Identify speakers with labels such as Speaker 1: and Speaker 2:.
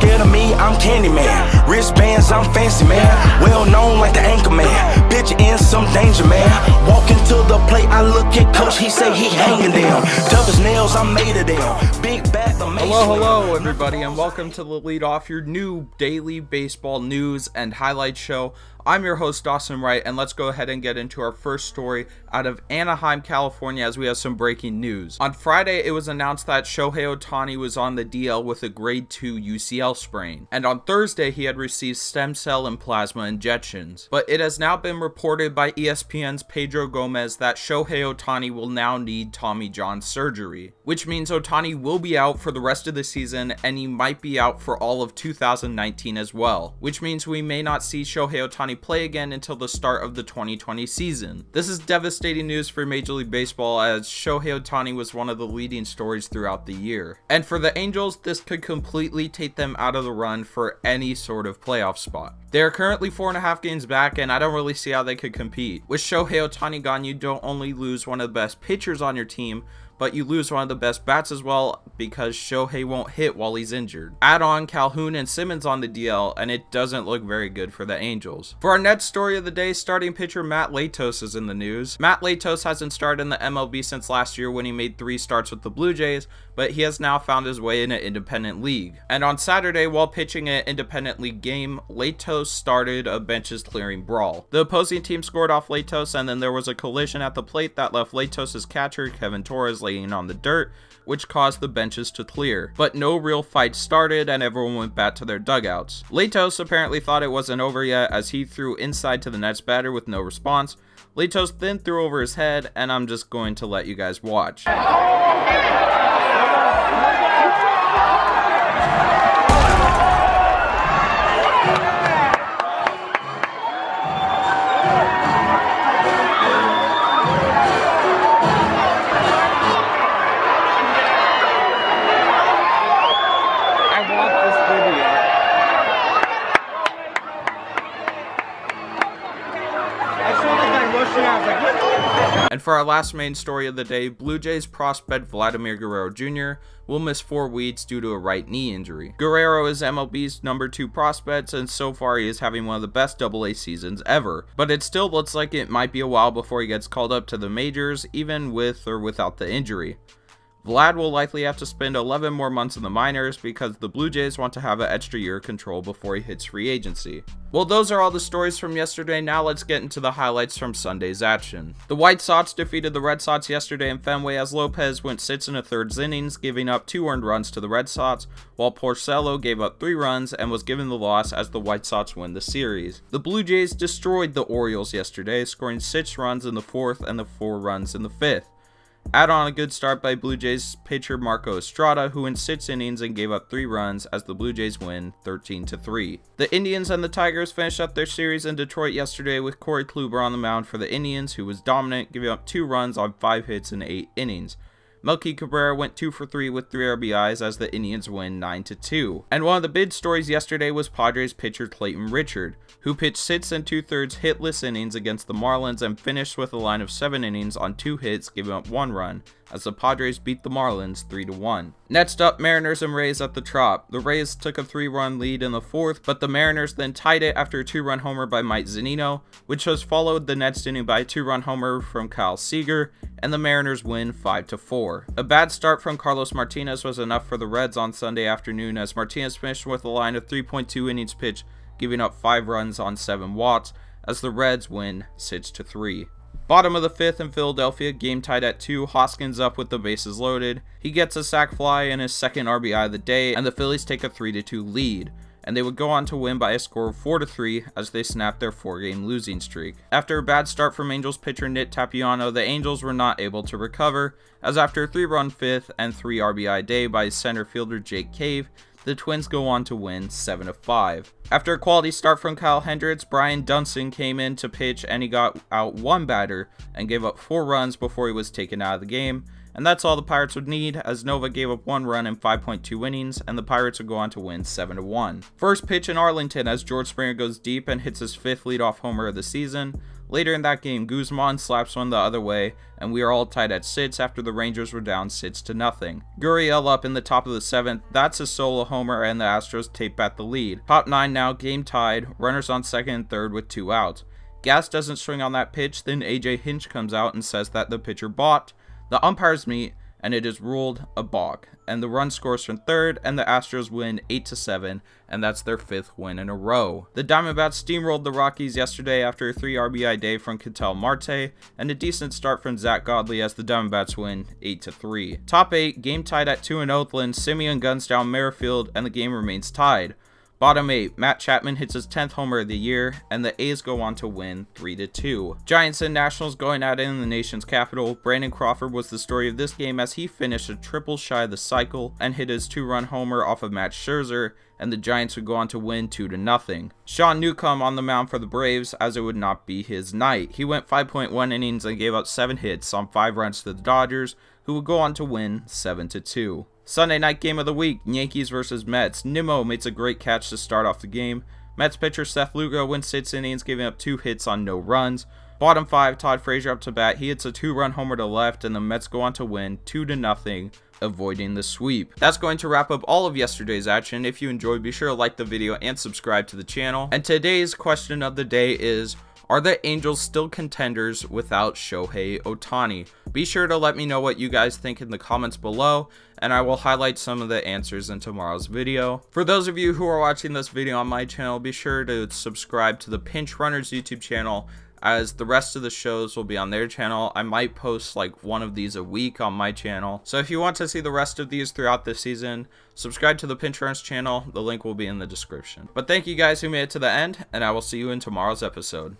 Speaker 1: scared of me, I'm Candyman. Wristbands, I'm fancy, man. Well known like the anchor man. Bitch in some danger, man. Walking to the plate, I look at coach, he say he hanging them. Tough as nails, I'm made of them. Big bat, the mace.
Speaker 2: Hello everybody, and welcome to the Leadoff, your new daily baseball news and highlight show. I'm your host, Dawson Wright, and let's go ahead and get into our first story out of Anaheim, California, as we have some breaking news. On Friday, it was announced that Shohei Ohtani was on the DL with a grade 2 UCL sprain, and on Thursday, he had received stem cell and plasma injections. But it has now been reported by ESPN's Pedro Gomez that Shohei Ohtani will now need Tommy John surgery, which means Ohtani will be out for the rest of the season, and he might be out for all of 2019 as well, which means we may not see Shohei Ohtani play again until the start of the 2020 season. This is devastating news for Major League Baseball, as Shohei Ohtani was one of the leading stories throughout the year. And for the Angels, this could completely take them out of the run for any sort of playoff spot. They are currently 4.5 games back, and I don't really see how they could compete. With Shohei Ohtani gone, you don't only lose one of the best pitchers on your team, but you lose one of the best bats as well, because Shohei won't hit while he's injured. Add on Calhoun and Simmons on the DL, and it doesn't look very good for the Angels. For our next story of the day, starting pitcher Matt Latos is in the news. Matt Latos hasn't started in the MLB since last year when he made 3 starts with the Blue Jays, but he has now found his way in an independent league. And on Saturday, while pitching an independent league game, Latos started a benches clearing brawl. The opposing team scored off Latos, and then there was a collision at the plate that left Latos' catcher, Kevin Torres, laying on the dirt, which caused the benches to clear. But no real fight started, and everyone went back to their dugouts. Latos apparently thought it wasn't over yet, as he threw inside to the next batter with no response. Latos then threw over his head, and I'm just going to let you guys watch. And for our last main story of the day, Blue Jays prospect Vladimir Guerrero Jr. will miss 4 weeks due to a right knee injury. Guerrero is MLB's #2 prospect, and so far he is having one of the best AA seasons ever. But it still looks like it might be a while before he gets called up to the majors, even with or without the injury. Vlad will likely have to spend 11 more months in the minors because the Blue Jays want to have an extra year of control before he hits free agency. Well, those are all the stories from yesterday. Now let's get into the highlights from Sunday's action. The White Sox defeated the Red Sox yesterday in Fenway as Lopez went 6 1/3 innings, giving up 2 earned runs to the Red Sox, while Porcello gave up 3 runs and was given the loss as the White Sox win the series. The Blue Jays destroyed the Orioles yesterday, scoring 6 runs in the 4th and 4 runs in the 5th. Add on a good start by Blue Jays pitcher Marco Estrada, who went 6 innings and gave up 3 runs as the Blue Jays win 13-3. The Indians and the Tigers finished up their series in Detroit yesterday with Corey Kluber on the mound for the Indians, who was dominant, giving up 2 runs on 5 hits in 8 innings. Melky Cabrera went 2 for 3 with 3 RBIs as the Indians win 9-2. And one of the big stories yesterday was Padres pitcher Clayton Richard, who pitched 6 2/3 hitless innings against the Marlins and finished with a line of 7 innings on 2 hits, giving up 1 run, as the Padres beat the Marlins 3-1. Next up, Mariners and Rays at the Trop. The Rays took a 3-run lead in the 4th, but the Mariners then tied it after a 2-run homer by Mike Zunino, which was followed the next inning by a 2-run homer from Kyle Seager, and the Mariners win 5-4. A bad start from Carlos Martinez was enough for the Reds on Sunday afternoon, as Martinez finished with a line of 3.2 innings pitched, giving up 5 runs on 7 walks, as the Reds win 6-3. Bottom of the 5th in Philadelphia, game tied at 2, Hoskins up with the bases loaded. He gets a sac fly and his 2nd RBI of the day, and the Phillies take a 3-2 lead, and they would go on to win by a score of 4-3 as they snapped their 4-game losing streak. After a bad start from Angels pitcher Nick Tapiano, the Angels were not able to recover, as after a 3-run 5th and 3 RBI day by center fielder Jake Cave, the Twins go on to win 7-5. After a quality start from Kyle Hendricks, Brian Dunson came in to pitch, and he got out 1 batter and gave up 4 runs before he was taken out of the game. And that's all the Pirates would need, as Nova gave up 1 run in 5.2 innings, and the Pirates would go on to win 7-1. First pitch in Arlington as George Springer goes deep and hits his 5th leadoff homer of the season. Later in that game, Guzman slaps one the other way, and we are all tied at 6 after the Rangers were down 6-0. Gurriel up in the top of the 7th, that's a solo homer, and the Astros tape back the lead. Top 9 now, game tied, runners on 2nd and 3rd with 2 outs. Gas doesn't swing on that pitch, then AJ Hinch comes out and says that the pitcher balked. The umpires meet, and it is ruled a balk, and the run scores from 3rd, and the Astros win 8-7, and that's their 5th win in a row. The Diamondbacks steamrolled the Rockies yesterday after a 3 RBI day from Ketel Marte, and a decent start from Zach Godley as the Diamondbacks win 8-3. Top 8, game tied at 2 in Oakland, Simeon guns down Merrifield, and the game remains tied. Bottom 8, Matt Chapman hits his 10th homer of the year, and the A's go on to win 3-2. Giants and Nationals going at it in the nation's capital. Brandon Crawford was the story of this game as he finished a triple shy of the cycle and hit his 2-run homer off of Matt Scherzer, and the Giants would go on to win 2-0. Sean Newcomb on the mound for the Braves, as it would not be his night. He went 5.1 innings and gave up 7 hits on 5 runs to the Dodgers, who would go on to win 7-2. Sunday night game of the week, Yankees versus Mets. Nimmo makes a great catch to start off the game. Mets pitcher Seth Lugo went 6 innings, giving up 2 hits on no runs. Bottom 5, Todd Frazier up to bat. He hits a 2-run homer to left, and the Mets go on to win 2-0, avoiding the sweep. That's going to wrap up all of yesterday's action. If you enjoyed, be sure to like the video and subscribe to the channel. And today's question of the day is, are the Angels still contenders without Shohei Ohtani? Be sure to let me know what you guys think in the comments below, and I will highlight some of the answers in tomorrow's video. For those of you who are watching this video on my channel, be sure to subscribe to the Pinch Runners YouTube channel, as the rest of the shows will be on their channel. I might post like one of these a week on my channel. So if you want to see the rest of these throughout the season, subscribe to the Pinch Runners channel. The link will be in the description. But thank you guys who made it to the end, and I will see you in tomorrow's episode.